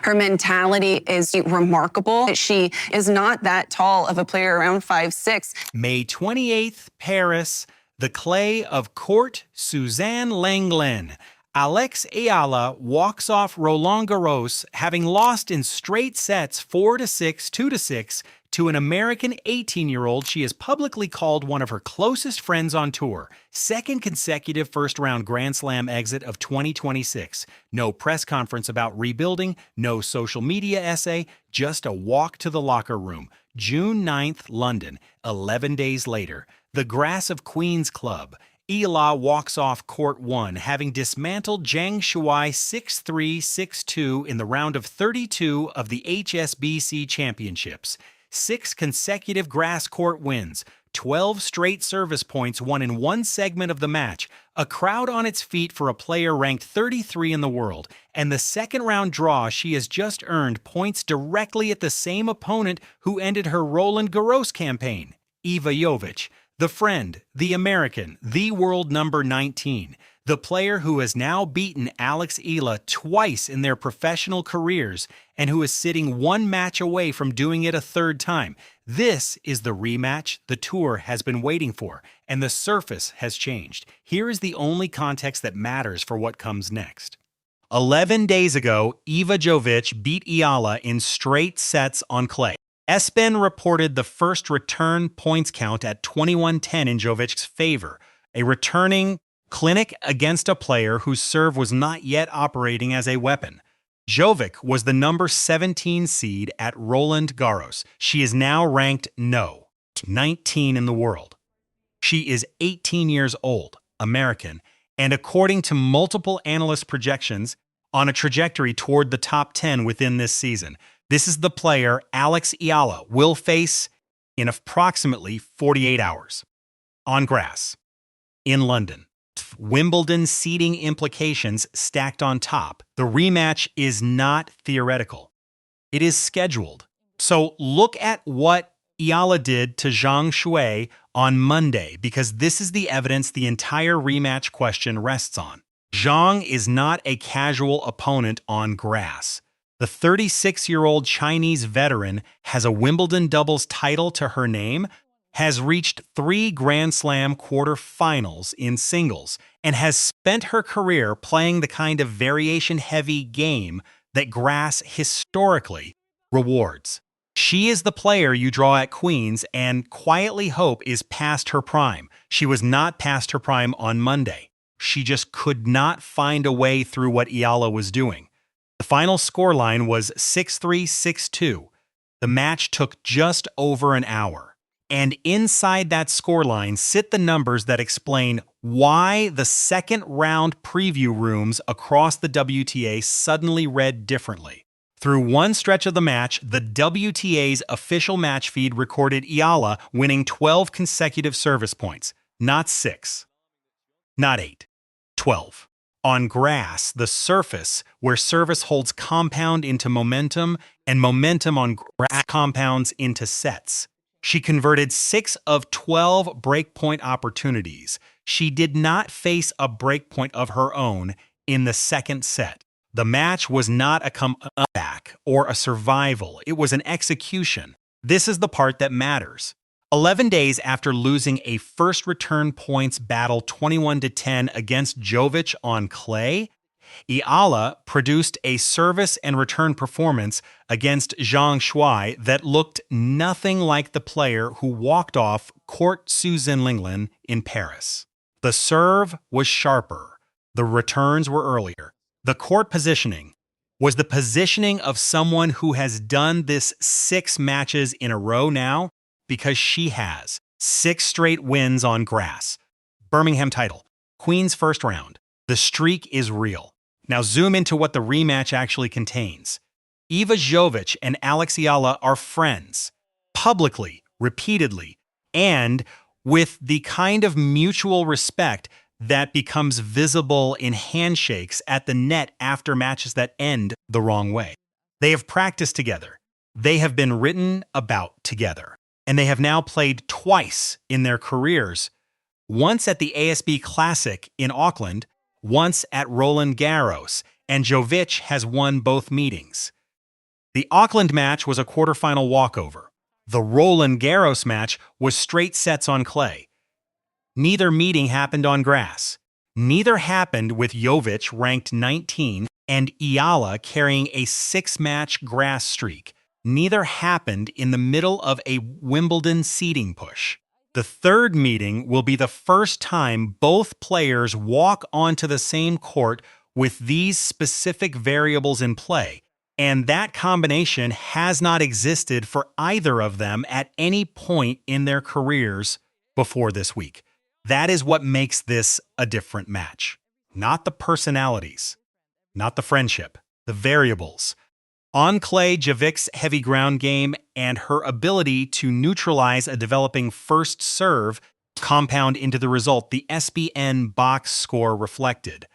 Her mentality is remarkable. She is not that tall of a player, around 5'6". May 28th, Paris, the clay of Court Suzanne Lenglen. Alex Eala walks off Roland Garros, having lost in straight sets 4-6, 2-6 to an American 18-year-old she has publicly called one of her closest friends on tour. Second consecutive first-round Grand Slam exit of 2026. No press conference about rebuilding, no social media essay, just a walk to the locker room. June 9th, London, 11 days later. The Grass of Queens Club. Eala walks off court 1, having dismantled Zhang Shuai 6-3, 6-2 in the round of 32 of the HSBC Championships. 6 consecutive grass court wins, 12 straight service points won in one segment of the match, a crowd on its feet for a player ranked 33 in the world, and the second-round draw she has just earned points directly at the same opponent who ended her Roland Garros campaign, Iva Jovic. The friend, the American, the world number 19, the player who has now beaten Alex Eala twice in their professional careers and who is sitting one match away from doing it a third time. This is the rematch the tour has been waiting for, and the surface has changed. Here is the only context that matters for what comes next. 11 days ago, Iva Jovic beat Eala in straight sets on clay. ESPN reported the first return points count at 21-10 in Jovic's favor, a returning clinic against a player whose serve was not yet operating as a weapon. Jovic was the number 17 seed at Roland Garros. She is now ranked 19 in the world. She is 18 years old, American, and according to multiple analyst projections, on a trajectory toward the top 10 within this season. This is the player Alex Eala will face in approximately 48 hours. On grass. In London. Wimbledon seeding implications stacked on top. The rematch is not theoretical. It is scheduled. So look at what Eala did to Zhang Shuai on Monday, because this is the evidence the entire rematch question rests on. Zhang is not a casual opponent on grass. The 36-year-old Chinese veteran has a Wimbledon doubles title to her name, has reached 3 Grand Slam quarterfinals in singles, and has spent her career playing the kind of variation-heavy game that grass historically rewards. She is the player you draw at Queens and quietly hope is past her prime. She was not past her prime on Monday. She just could not find a way through what Eala was doing. The final scoreline was 6-3, 6-2. The match took just over an hour. And inside that scoreline sit the numbers that explain why the second-round preview rooms across the WTA suddenly read differently. Through one stretch of the match, the WTA's official match feed recorded Eala winning 12 consecutive service points. Not 6. Not 8. 12. On grass, the surface, where service holds compound into momentum and momentum on grass compounds into sets. She converted 6 of 12 breakpoint opportunities. She did not face a breakpoint of her own in the second set. The match was not a comeback or a survival. It was an execution. This is the part that matters. 11 days after losing a first return points battle 21-10 against Jovic on clay, Eala produced a service and return performance against Zhang Shuai that looked nothing like the player who walked off Court Suzanne Lenglen in Paris. The serve was sharper. The returns were earlier. The court positioning was the positioning of someone who has done this 6 matches in a row now, because she has 6 straight wins on grass. Birmingham title. Queen's first round. The streak is real. Now zoom into what the rematch actually contains. Iva Jovic and Alex Eala are friends. Publicly, repeatedly, and with the kind of mutual respect that becomes visible in handshakes at the net after matches that end the wrong way. They have practiced together. They have been written about together. And they have now played twice in their careers, once at the ASB Classic in Auckland, once at Roland Garros, and Jovic has won both meetings. The Auckland match was a quarterfinal walkover. The Roland Garros match was straight sets on clay. Neither meeting happened on grass. Neither happened with Jovic ranked 19 and Eala carrying a 6-match grass streak. Neither happened in the middle of a Wimbledon seeding push. The third meeting will be the first time both players walk onto the same court with these specific variables in play, and that combination has not existed for either of them at any point in their careers before this week. That is what makes this a different match. Not the personalities, not the friendship, the variables. On clay, Jovic's heavy ground game and her ability to neutralize a developing first serve compound into the result the SBN box score reflected.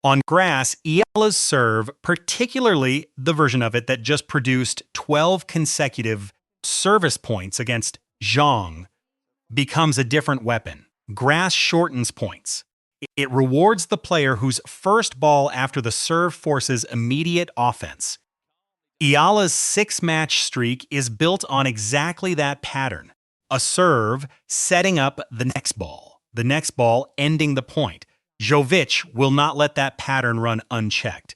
On grass, Eala's serve, particularly the version of it that just produced 12 consecutive service points against Zhang, becomes a different weapon. Grass shortens points. It rewards the player whose first ball after the serve forces immediate offense. Eala's 6-match streak is built on exactly that pattern. A serve setting up the next ball ending the point. Jovic will not let that pattern run unchecked.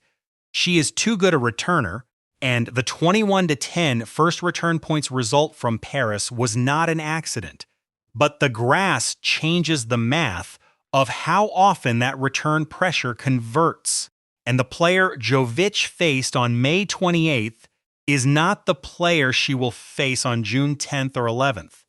She is too good a returner, and the 21-10 first return points result from Paris was not an accident. But the grass changes the math of how often that return pressure converts. And the player Jovic faced on May 28th is not the player she will face on June 10th or 11th.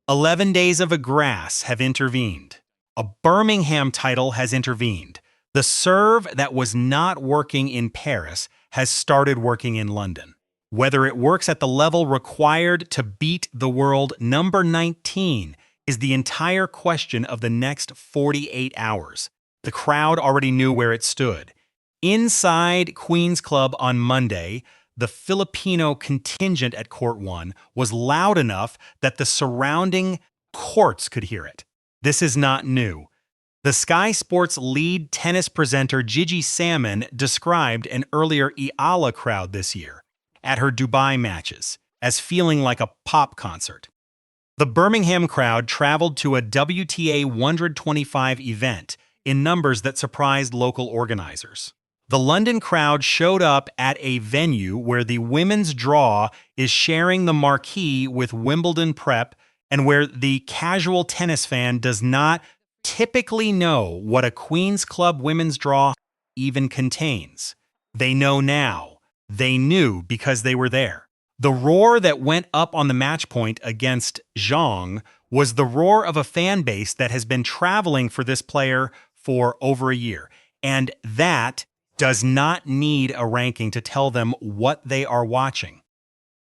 11 days of a grass have intervened. A Birmingham title has intervened. The serve that was not working in Paris has started working in London. Whether it works at the level required to beat the world number 19 is the entire question of the next 48 hours. The crowd already knew where it stood. Inside Queen's Club on Monday, the Filipino contingent at Court 1 was loud enough that the surrounding courts could hear it. This is not new. The Sky Sports lead tennis presenter Gigi Salmon described an earlier Eala crowd this year at her Dubai matches as feeling like a pop concert. The Birmingham crowd traveled to a WTA 125 event in numbers that surprised local organizers. The London crowd showed up at a venue where the women's draw is sharing the marquee with Wimbledon prep and where the casual tennis fan does not typically know what a Queen's Club women's draw even contains. They know now. They knew because they were there. The roar that went up on the match point against Zhang was the roar of a fan base that has been traveling for this player for over a year. And that does not need a ranking to tell them what they are watching.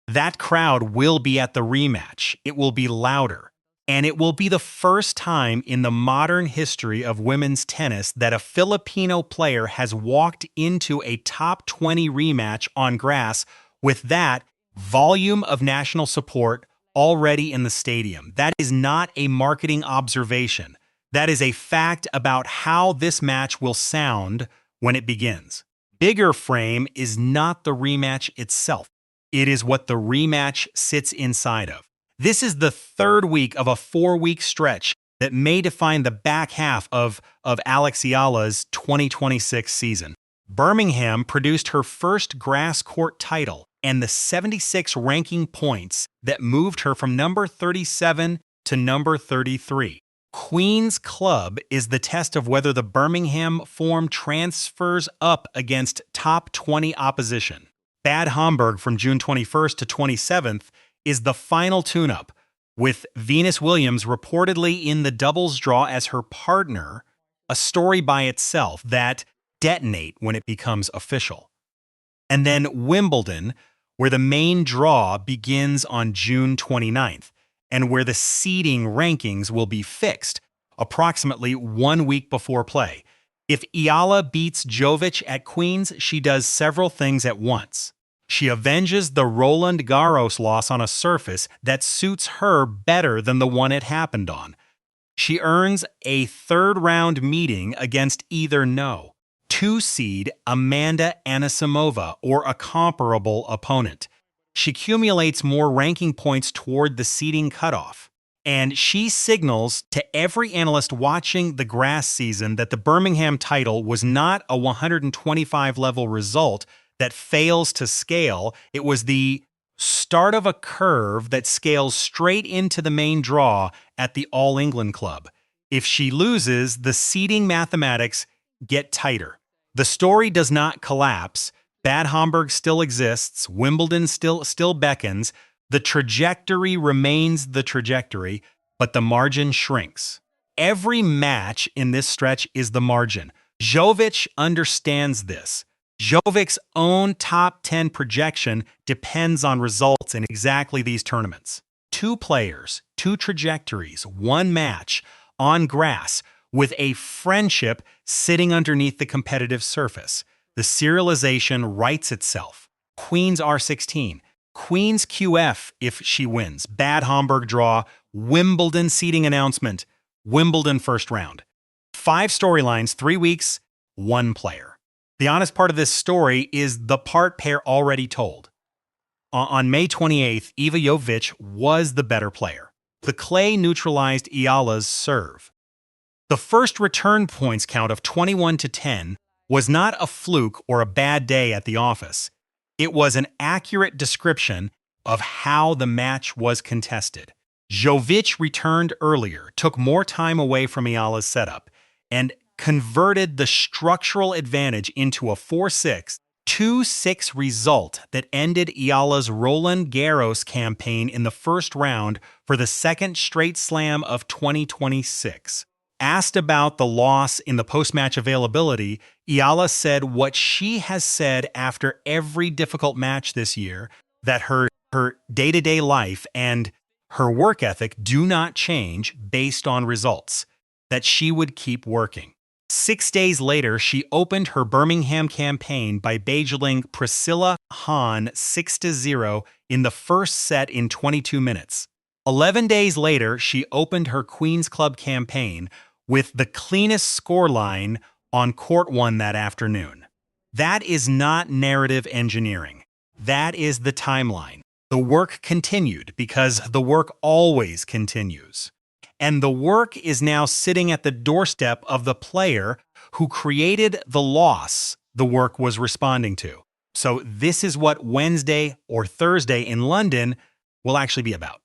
That crowd will be at the rematch. It will be louder. And it will be the first time in the modern history of women's tennis that a Filipino player has walked into a top 20 rematch on grass with that volume of national support already in the stadium. That is not a marketing observation. That is a fact about how this match will sound when it begins. Bigger frame is not the rematch itself. It is what the rematch sits inside of. This is the third week of a 4-week stretch that may define the back half of Alex Eala's 2026 season. Birmingham produced her first grass court title and the 76 ranking points that moved her from number 37 to number 33. Queen's Club is the test of whether the Birmingham form transfers up against top 20 opposition. Bad Homburg from June 21st to 27th is the final tune-up, with Venus Williams reportedly in the doubles draw as her partner, a story by itself that detonate when it becomes official. And then Wimbledon, where the main draw begins on June 29th, and where the seeding rankings will be fixed approximately 1 week before play. If Eala beats Jovic at Queen's, she does several things at once. She avenges the Roland Garros loss on a surface that suits her better than the one it happened on. She earns a third-round meeting against either 2 seed Amanda Anisimova or a comparable opponent. she accumulates more ranking points toward the seeding cutoff. And she signals to every analyst watching the grass season that the Birmingham title was not a 125 level result that fails to scale. It was the start of a curve that scales straight into the main draw at the All England Club. If she loses, the seeding mathematics get tighter. The story does not collapse. Bad Homburg still exists. Wimbledon still beckons. The trajectory remains the trajectory, but the margin shrinks. Every match in this stretch is the margin. Jovic understands this. Jovic's own top 10 projection depends on results in exactly these tournaments. 2 players, 2 trajectories, 1 match on grass with a friendship sitting underneath the competitive surface. The serialization writes itself. Queen's R16. Queen's QF if she wins. Bad Homburg draw. Wimbledon seeding announcement. Wimbledon first round. 5 storylines, 3 weeks, 1 player. The honest part of this story is the part pair already told. On May 28th, Iva Jovic was the better player. The clay neutralized Eala's serve. The first return points count of 21-10 was not a fluke or a bad day at the office. It was an accurate description of how the match was contested. Jovic returned earlier, took more time away from Eala's setup, and converted the structural advantage into a 4-6, 2-6 result that ended Eala's Roland Garros campaign in the first round for the second straight slam of 2026. Asked about the loss in the post-match availability, Eala said what she has said after every difficult match this year, that her day-to-day life and her work ethic do not change based on results, that she would keep working. 6 days later, she opened her Birmingham campaign by bageling Priscilla Hahn 6-0 in the first set in 22 minutes. 11 days later, she opened her Queen's Club campaign with the cleanest scoreline on court 1 that afternoon. That is not narrative engineering. That is the timeline. The work continued because the work always continues. And the work is now sitting at the doorstep of the player who created the loss the work was responding to. So this is what Wednesday or Thursday in London will actually be about.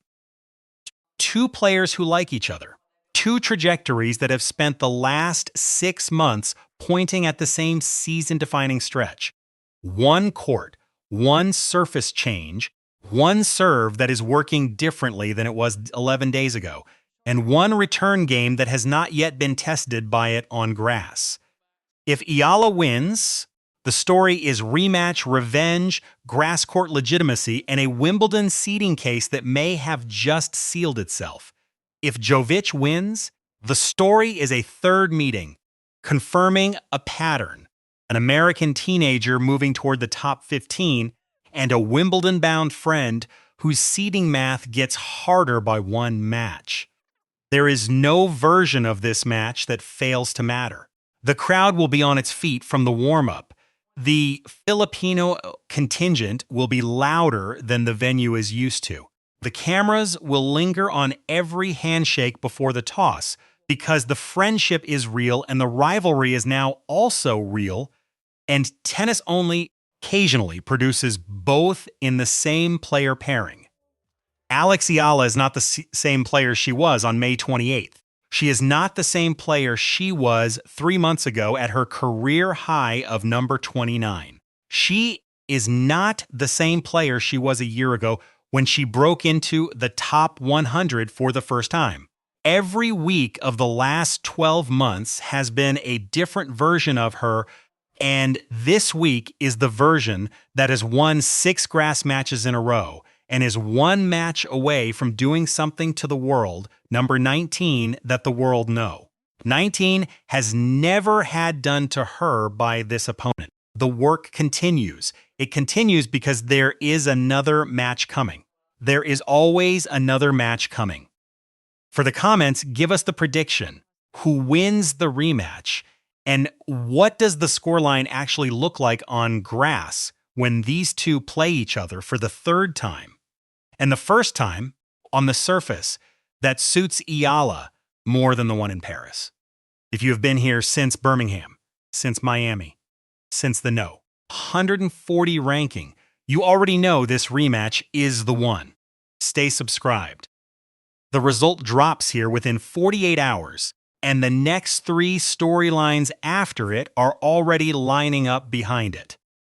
2 players who like each other. 2 trajectories that have spent the last 6 months pointing at the same season-defining stretch. 1 court, 1 surface change, 1 serve that is working differently than it was 11 days ago, and 1 return game that has not yet been tested by it on grass. If Eala wins, the story is rematch, revenge, grass court legitimacy, and a Wimbledon seeding case that may have just sealed itself. If Jovic wins, the story is a third meeting, confirming a pattern, an American teenager moving toward the top 15, and a Wimbledon-bound friend whose seeding math gets harder by 1 match. There is no version of this match that fails to matter. The crowd will be on its feet from the warm-up. The Filipino contingent will be louder than the venue is used to. The cameras will linger on every handshake before the toss because the friendship is real and the rivalry is now also real, and tennis only occasionally produces both in the same player pairing. Alex Eala is not the same player she was on May 28th. She is not the same player she was 3 months ago at her career high of number 29. She is not the same player she was a year ago when she broke into the top 100 for the first time. Every week of the last 12 months has been a different version of her, and this week is the version that has won 6 grass matches in a row and is 1 match away from doing something to the world, number 19, that the world know. 19 has never had done to her by this opponent. The work continues. It continues because there is another match coming. There is always another match coming. For the comments, give us the prediction. Who wins the rematch? And what does the scoreline actually look like on grass when these two play each other for the third time. And the first time, on the surface, that suits Eala more than the one in Paris. If you have been here since Birmingham, since Miami, since the 140 ranking, you already know this rematch is the one. Stay subscribed. The result drops here within 48 hours, and the next 3 storylines after it are already lining up behind it.